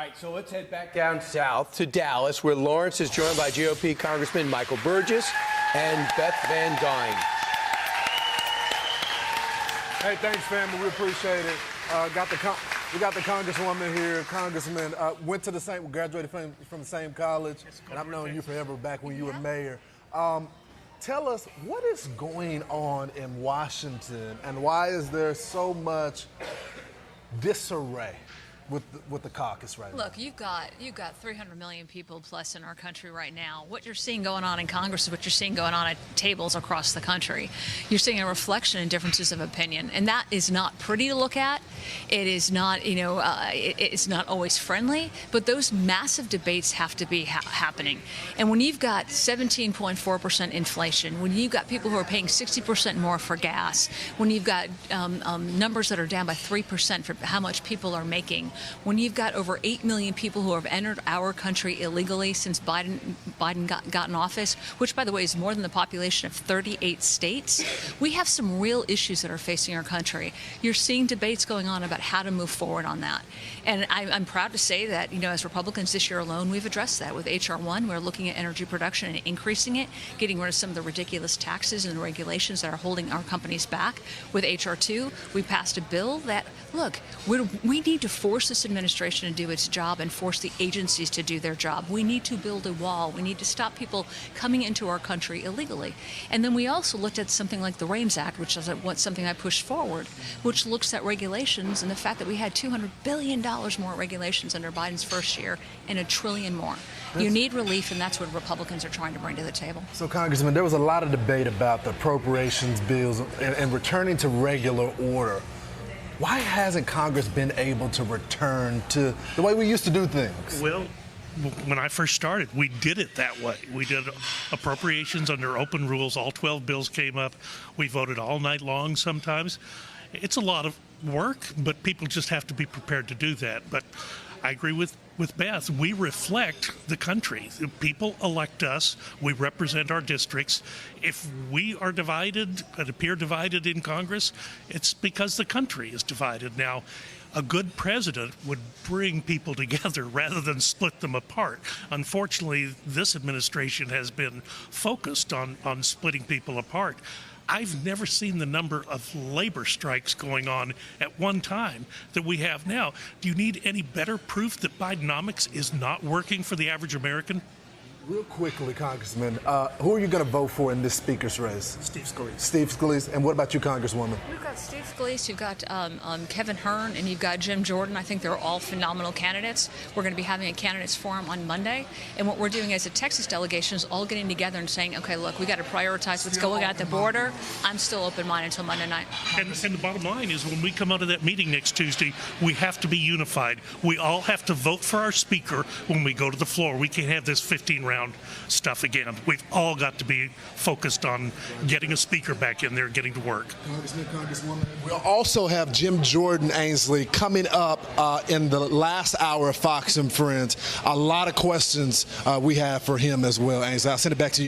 right, so let's head back down south to Dallas, where Lawrence is joined by GOP Congressman Michael Burgess and Beth Van Duyne. Hey, thanks, family. We appreciate it. We got the Congresswoman here. Congressman, graduated from the same college, and I've known you forever back when you were mayor. Tell us, what is going on in Washington, and why is there so much disarray with the caucus right now? Look, you've got 300 million people plus in our country right now. What you're seeing going on in Congress is what you're seeing going on at tables across the country. You're seeing a reflection in differences of opinion, and that is not pretty to look at. It is not, it's not always friendly, but those massive debates have to be happening. And when you've got 17.4% inflation, when you've got people who are paying 60% more for gas, when you've got numbers that are down by 3% for how much people are making, when you've got over 8 million people who have entered our country illegally since Biden got in office, which, by the way, is more than the population of 38 states, we have some real issues that are facing our country. You're seeing debates going on about how to move forward on that. And I'm proud to say that, as Republicans this year alone, we've addressed that. With H.R. 1, we're looking at energy production and increasing it, getting rid of some of the ridiculous taxes and regulations that are holding our companies back. With H.R. 2, we passed a bill that, look, we need to force this administration to do its job and force the agencies to do their job. We need to build a wall. We need to stop people coming into our country illegally. And then we also looked at something like the REINS Act, which is something I pushed forward, which looks at regulations and the fact that we had $200 billion more regulations under Biden's first year and $1 trillion more. You need relief, and that's what Republicans are trying to bring to the table. So, Congressman, there was a lot of debate about the appropriations bills and returning to regular order. Why hasn't Congress been able to return to the way we used to do things? Well, when I first started, we did it that way. We did appropriations under open rules. All 12 bills came up. We voted all night long sometimes. It's a lot of work, but people just have to be prepared to do that. But I agree with Beth. We reflect the country. People elect us. We represent our districts. If we are divided and appear divided in Congress, it's because the country is divided. Now, a good president would bring people together rather than split them apart. Unfortunately, this administration has been focused on splitting people apart. I've never seen the number of labor strikes going on at one time that we have now. Do you need any better proof that Bidenomics is not working for the average American? Real quickly, Congressman, who are you going to vote for in this speaker's race? Steve Scalise. Steve Scalise. And what about you, Congresswoman? You've got Steve Scalise, you've got Kevin Hern, and you've got Jim Jordan. I think they're all phenomenal candidates. We're going to be having a candidates forum on Monday. And what we're doing as a Texas delegation is all getting together and saying, okay, look, we got to prioritize what's going on at the border. I'm still open-minded until Monday night. And the bottom line is, when we come out of that meeting next Tuesday, we have to be unified. We all have to vote for our speaker when we go to the floor. We can't have this 15-round stuff again. We've all got to be focused on getting a speaker back in there and getting to work. Congressman, Congresswoman. We'll also have Jim Jordan Ainsley coming up in the last hour of Fox and Friends. A lot of questions we have for him as well, Ainsley. I'll send it back to you.